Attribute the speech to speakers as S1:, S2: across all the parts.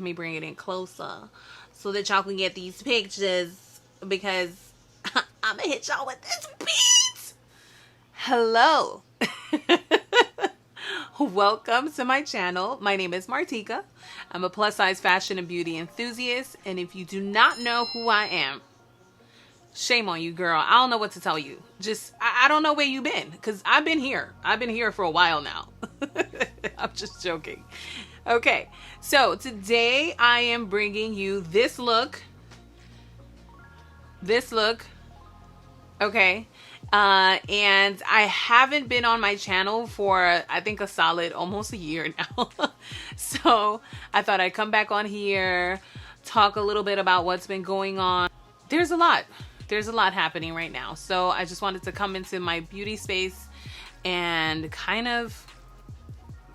S1: Let me bring it in closer so that y'all can get these pictures, because I'm gonna hit y'all with this beat. Hello. Welcome to my channel. My name is Marteekah. I'm a plus size fashion and beauty enthusiast, and if you do not know who I am, shame on you, girl. I don't know what to tell you. Just, I don't know where you've been, because I've been here. I've been here for a while now. I'm just joking. Okay, so today I am bringing you this look. Okay. And I haven't been on my channel for, I think, a solid almost a year now. So I thought I'd come back on here, talk a little bit about what's been going on. There's a lot happening right now. So I just wanted to come into my beauty space and kind of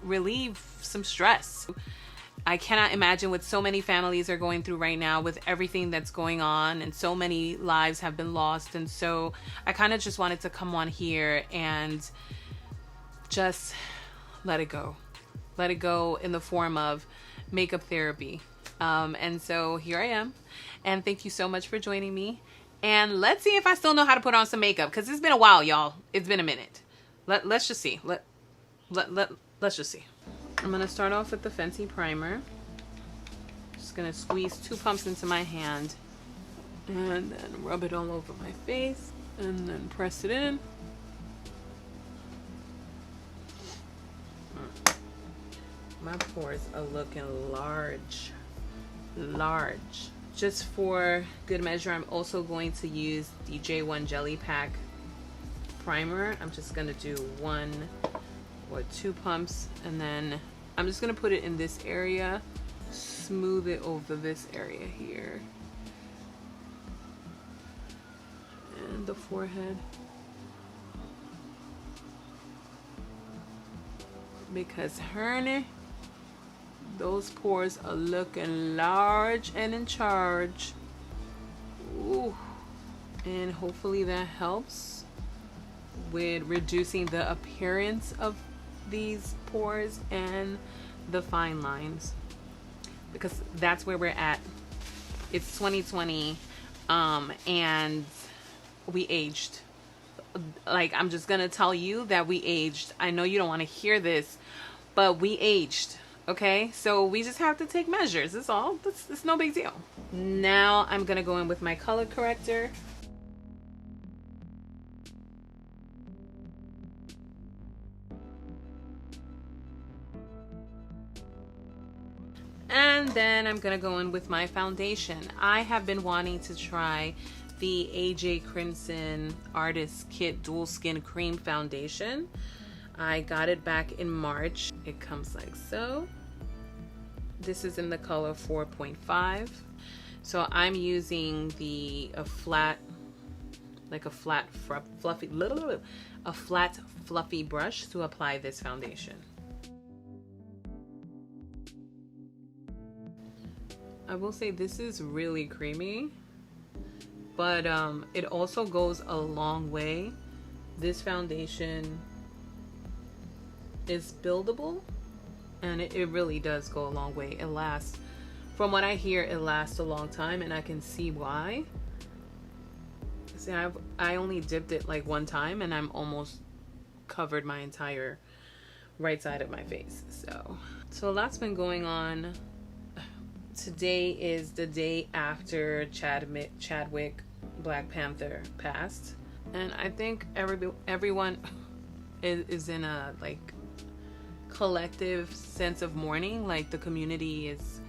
S1: relieve some stress. I cannot imagine what so many families are going through right now with everything that's going on, and so many lives have been lost. And so I kind of just wanted to come on here and just let it go in the form of makeup therapy. And so here I am, and thank you so much for joining me. And let's see if I still know how to put on some makeup, because it's been a while, y'all. It's been a minute. Let's just see. Let's just see. I'm gonna start off with the Fenty primer. Just gonna squeeze 2 pumps into my hand and then rub it all over my face and then press it in. My pores are looking large. Just for good measure, I'm also going to use the J1 Jelly Pack primer. I'm just gonna do 1 or 2 pumps, and then I'm just gonna put it in this area, smooth it over this area here, and the forehead, because honey, those pores are looking large and in charge. Ooh. And hopefully that helps with reducing the appearance of these pores and the fine lines, because that's where we're at. It's 2020, and we aged. Like, I'm just gonna tell you that we aged. I know you don't want to hear this, but we aged. Okay, so we just have to take measures. That's all. It's no big deal. Now I'm gonna go in with my color corrector. And then I'm gonna go in with my foundation. I have been wanting to try the AJ Crimson Artist Kit Dual Skin Cream Foundation. I got it back in March. It comes like so. This is in the color 4.5. So I'm using a flat fluffy brush to apply this foundation. I will say this is really creamy, but it also goes a long way. This foundation is buildable, and it really does go a long way. It lasts, from what I hear, it lasts a long time, and I can see why. See, I only dipped it like 1 time, and I'm almost covered my entire right side of my face. So a lot's been going on. Today is the day after Chadwick Black Panther passed, and I think everyone is in a like collective sense of mourning. Like, the community is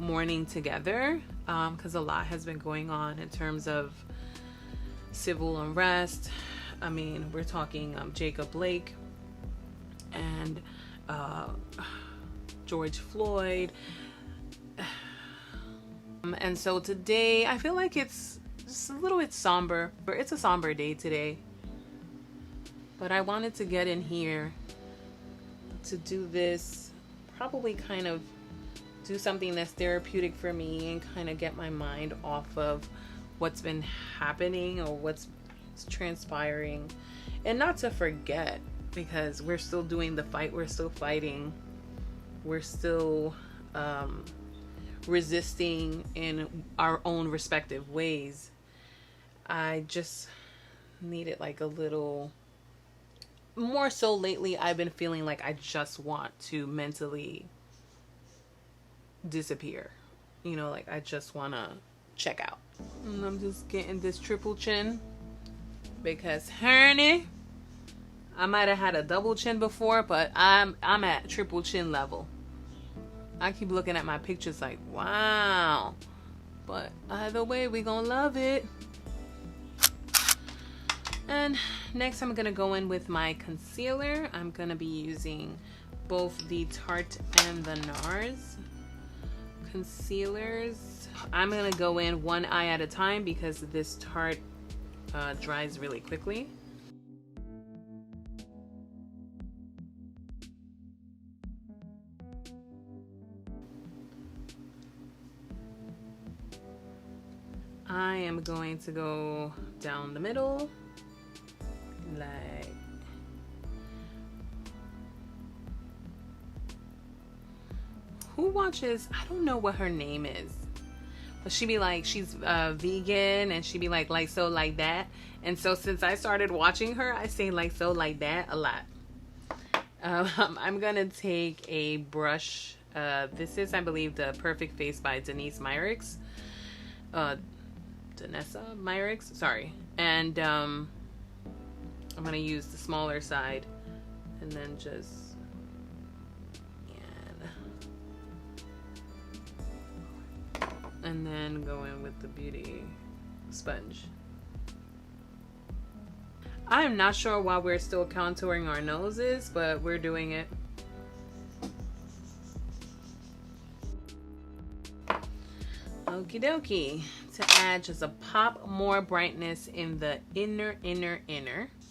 S1: mourning together, because a lot has been going on in terms of civil unrest. I mean, we're talking Jacob Blake and George Floyd. And so today, I feel like it's just a little bit somber. It's a somber day today. But I wanted to get in here to do this, probably kind of do something that's therapeutic for me and kind of get my mind off of what's been happening or what's transpiring. And not to forget, because we're still doing the fight, we're still fighting, we're still resisting in our own respective ways. I just needed like a little more. So lately I've been feeling like I just want to mentally disappear, you know, like I just want to check out. And I'm just getting this triple chin because, honey, I might have had a double chin before, but I'm at triple chin level. I keep looking at my pictures like, wow. But either way, we gonna love it. And next I'm gonna go in with my concealer. I'm gonna be using both the Tarte and the NARS concealers. I'm gonna go in one eye at a time because this Tarte dries really quickly. I am going to go down the middle, like who watches, I don't know what her name is, but she be like, she's vegan, and she be like so like that. And so since I started watching her, I say like so like that a lot. I'm gonna take a brush. This is, I believe, the Perfect Face by Denise Myricks. Danessa Myricks, sorry. And I'm gonna use the smaller side, and then just and then go in with the beauty sponge. I'm not sure why we're still contouring our noses, but we're doing it. Okie dokie. To add just a pop more brightness in the inner.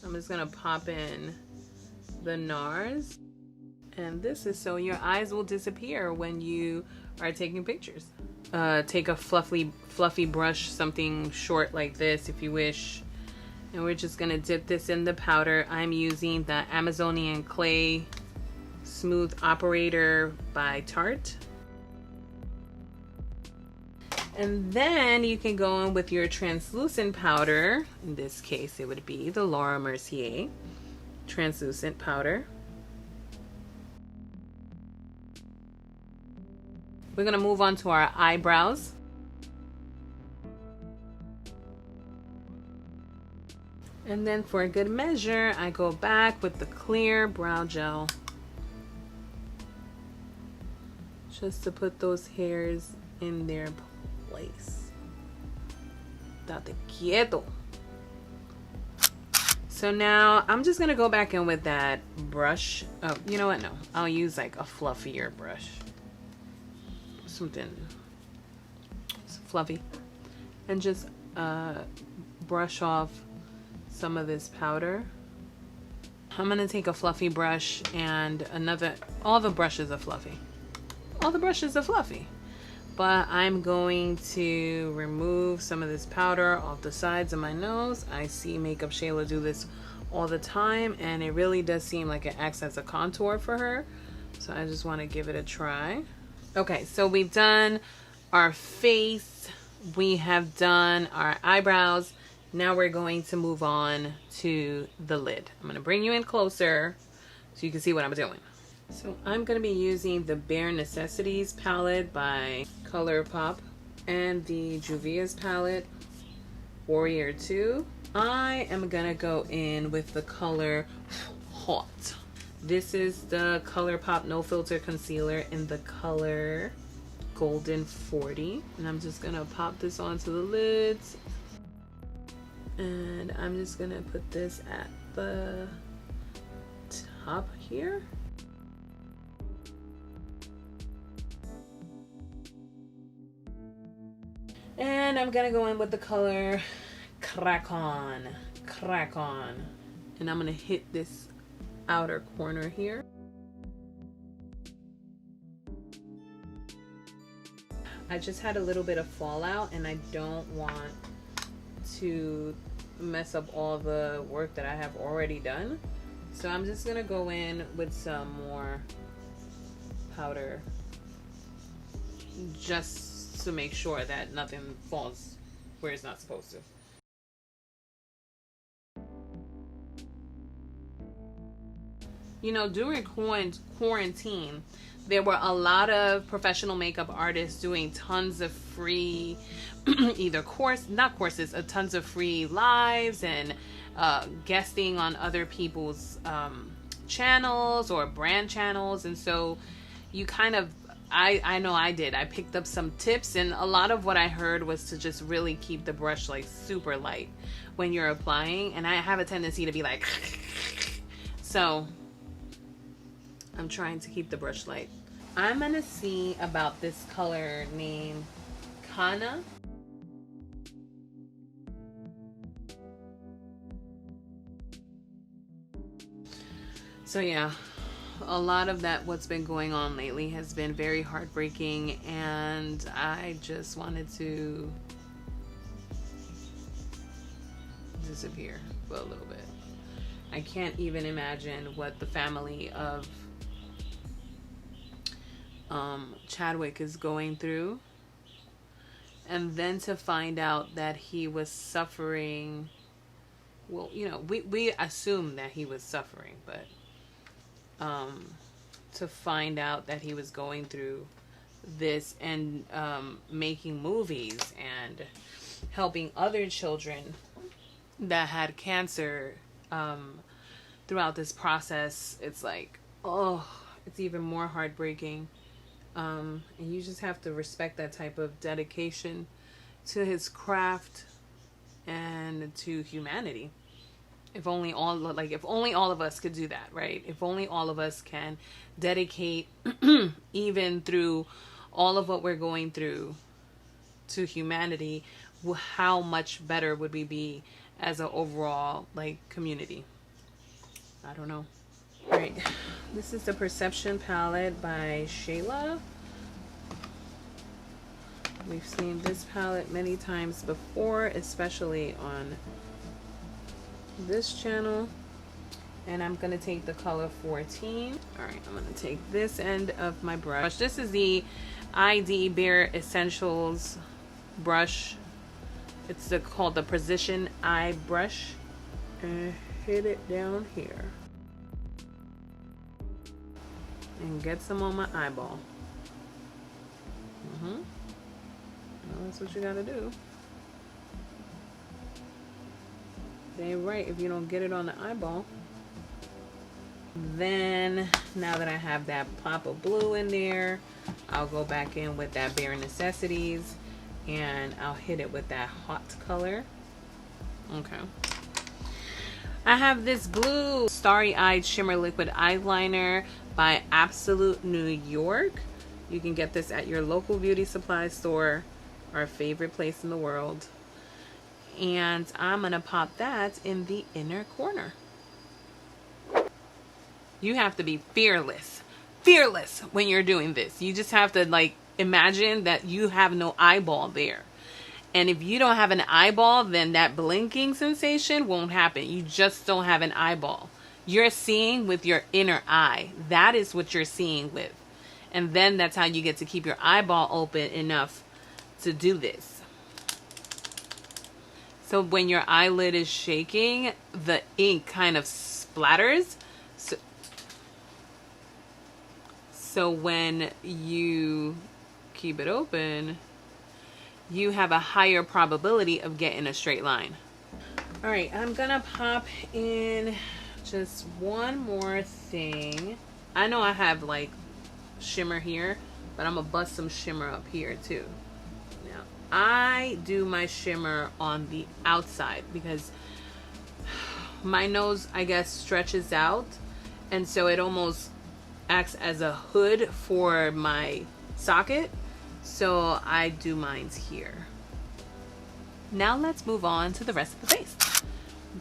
S1: I'm just gonna pop in the NARS. And this is so your eyes will disappear when you are taking pictures. Take a fluffy brush, something short like this if you wish. And we're just gonna dip this in the powder. I'm using the Amazonian Clay Smooth Operator by Tarte. And then you can go in with your translucent powder. In this case, it would be the Laura Mercier translucent powder. We're gonna move on to our eyebrows. And then for a good measure, I go back with the clear brow gel, just to put those hairs in their place. Date quieto. So now I'm just gonna go back in with that brush. Oh, you know what? No, I'll use like a fluffier brush. Something fluffy. And just brush off some of this powder. I'm gonna take a fluffy brush and another, all the brushes are fluffy. All the brushes are fluffy. But I'm going to remove some of this powder off the sides of my nose. I see Makeup Shayla do this all the time, and it really does seem like it acts as a contour for her. So I just want to give it a try. Okay, so we've done our face, we have done our eyebrows. Now we're going to move on to the lid. I'm going to bring you in closer so you can see what I'm doing. So I'm going to be using the Bare Necessities palette by ColourPop and the Juvia's palette, Warrior 2. I am going to go in with the color Hot. This is the ColourPop No Filter Concealer in the color Golden 40. And I'm just going to pop this onto the lids. And I'm just going to put this at the top here. And I'm gonna go in with the color Crack On. And I'm gonna hit this outer corner here. I just had a little bit of fallout and I don't want to mess up all the work that I have already done. So I'm just gonna go in with some more powder just to make sure that nothing falls where it's not supposed to. You know, during quarantine, there were a lot of professional makeup artists doing tons of free, either tons of free lives and guesting on other people's channels or brand channels. And so you kind of, I know I did. I picked up some tips, and a lot of what I heard was to just really keep the brush like super light when you're applying. And I have a tendency to be like, so I'm trying to keep the brush light. I'm gonna see about this color named Kana. So yeah, a lot of what's been going on lately has been very heartbreaking, and I just wanted to disappear for a little bit. I can't even imagine what the family of Chadwick is going through, and then to find out that he was suffering. Well, you know, we assumed that he was suffering, but to find out that he was going through this and making movies and helping other children that had cancer throughout this process, it's like, oh, it's even more heartbreaking. And you just have to respect that type of dedication to his craft and to humanity. If only all of us could do that, right? If only all of us can dedicate, even through all of what we're going through, to humanity, how much better would we be as an overall community? I don't know. All right, this is the Perception palette by Shayla. We've seen this palette many times before, especially on this channel. And I'm going to take the color 14. All right, I'm going to take this end of my brush. This is the ID Bare Essentials brush. It's called the Precision Eye Brush. And hit it down here. And get some on my eyeball. Well, that's what you gotta do. It ain't right if you don't get it on the eyeball. Then, now that I have that pop of blue in there, I'll go back in with that Bare Necessities, and I'll hit it with that hot color. Okay. I have this blue Starry Eyed Shimmer Liquid Eyeliner by Absolute New York. You can get this at your local beauty supply store, our favorite place in the world. And I'm gonna pop that in the inner corner. You have to be fearless when you're doing this. You just have to imagine that you have no eyeball there. And if you don't have an eyeball, then that blinking sensation won't happen. You just don't have an eyeball. You're seeing with your inner eye. That is what you're seeing with. And then that's how you get to keep your eyeball open enough to do this. So when your eyelid is shaking, the ink kind of splatters. So when you keep it open, you have a higher probability of getting a straight line. All right, I'm gonna pop in just one more thing. I know I have shimmer here, but I'm gonna bust some shimmer up here too. Now, I do my shimmer on the outside because my nose, I guess, stretches out, and so it almost acts as a hood for my socket. So I do mine here. Now let's move on to the rest of the face.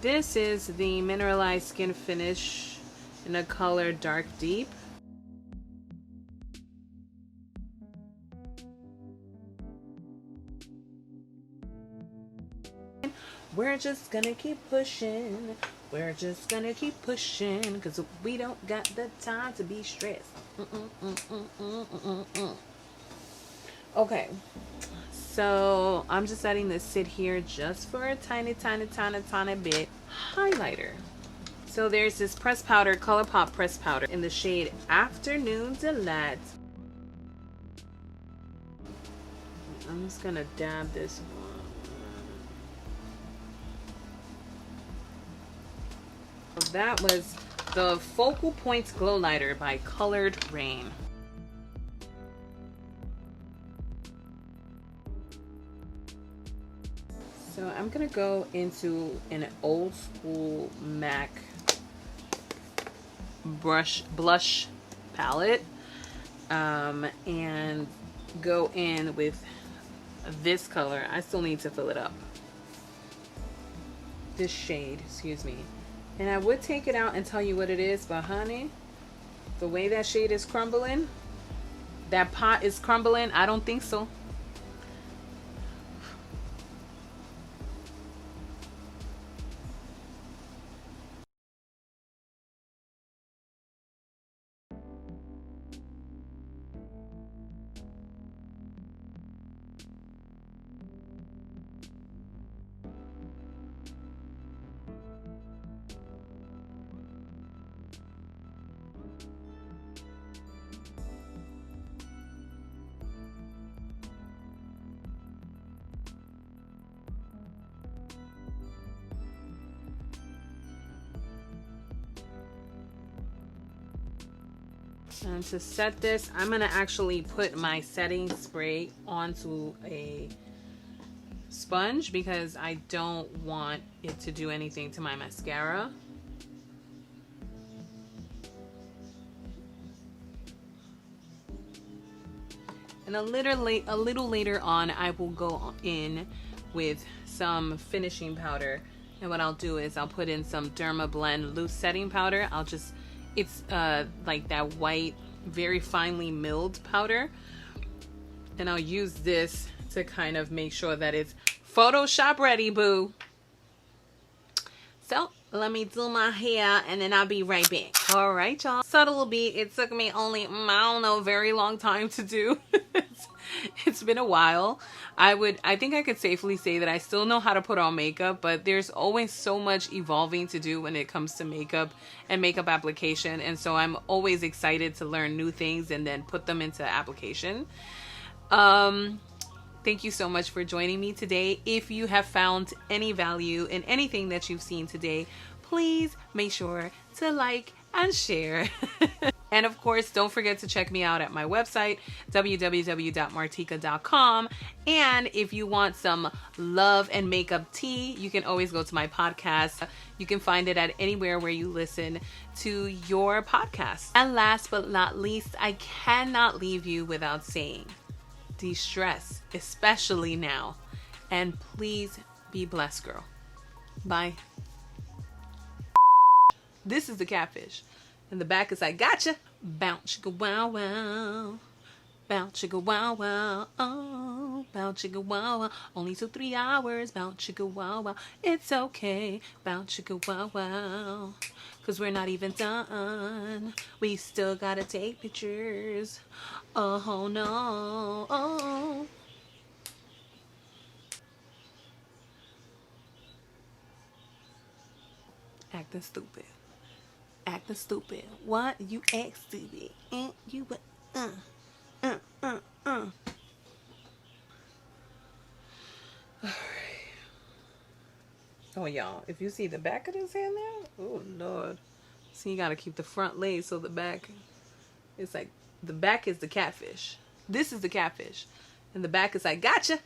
S1: This is the Mineralized Skin Finish in the color Dark Deep. We're just gonna keep pushing. We're just gonna keep pushing because we don't got the time to be stressed. Okay, so I'm just letting this sit here just for a tiny, tiny, tiny, tiny bit. Highlighter. So there's this press powder, ColourPop press powder in the shade Afternoon Delight. I'm just gonna dab this one. So that was the Focal Points Glow Lighter by Colored Rain. So I'm gonna go into an old school MAC blush palette, and go in with this color. I still need to fill it up. This shade, excuse me. And I would take it out and tell you what it is, but honey, the way that shade is crumbling, that pot is crumbling, I don't think so. And to set this, I'm gonna actually put my setting spray onto a sponge because I don't want it to do anything to my mascara. And a little later on, I will go in with some finishing powder. And what I'll do is I'll put in some Derma Blend loose setting powder. It's like that white, very finely milled powder. And I'll use this to kind of make sure that it's Photoshop ready, boo. So let me do my hair and then I'll be right back. All right, y'all. Subtle beat. It took me only, I don't know, very long time to do. It's been a while. I think I could safely say that I still know how to put on makeup, but there's always so much evolving to do when it comes to makeup and makeup application. And so I'm always excited to learn new things and then put them into application. Thank you so much for joining me today. If you have found any value in anything that you've seen today, please make sure to like and share. And of course, don't forget to check me out at my website, www.marteekah.com. And if you want some love and makeup tea, you can always go to my podcast. You can find it at anywhere where you listen to your podcast. And last but not least, I cannot leave you without saying, de-stress, especially now. And please be blessed, girl. Bye. This is the catfish. And the back is like, gotcha. Bounce, chicka, wow, wow. Bounce, chicka, wow, wow. Oh, bounce, chicka, wow, wow. Only took 3 hours. Bounce, chicka, wow, wow. It's okay. Bounce, chicka, wow, wow. Cause we're not even done. We still gotta take pictures. Oh no. Oh. Acting stupid. Acting stupid. What? You act stupid. You uh. Oh, y'all, if you see the back of this hand there, oh Lord. So you gotta keep the front laid so the back, it's like, the back is the catfish. This is the catfish. And the back is like, gotcha.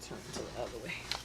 S1: turn to the other way.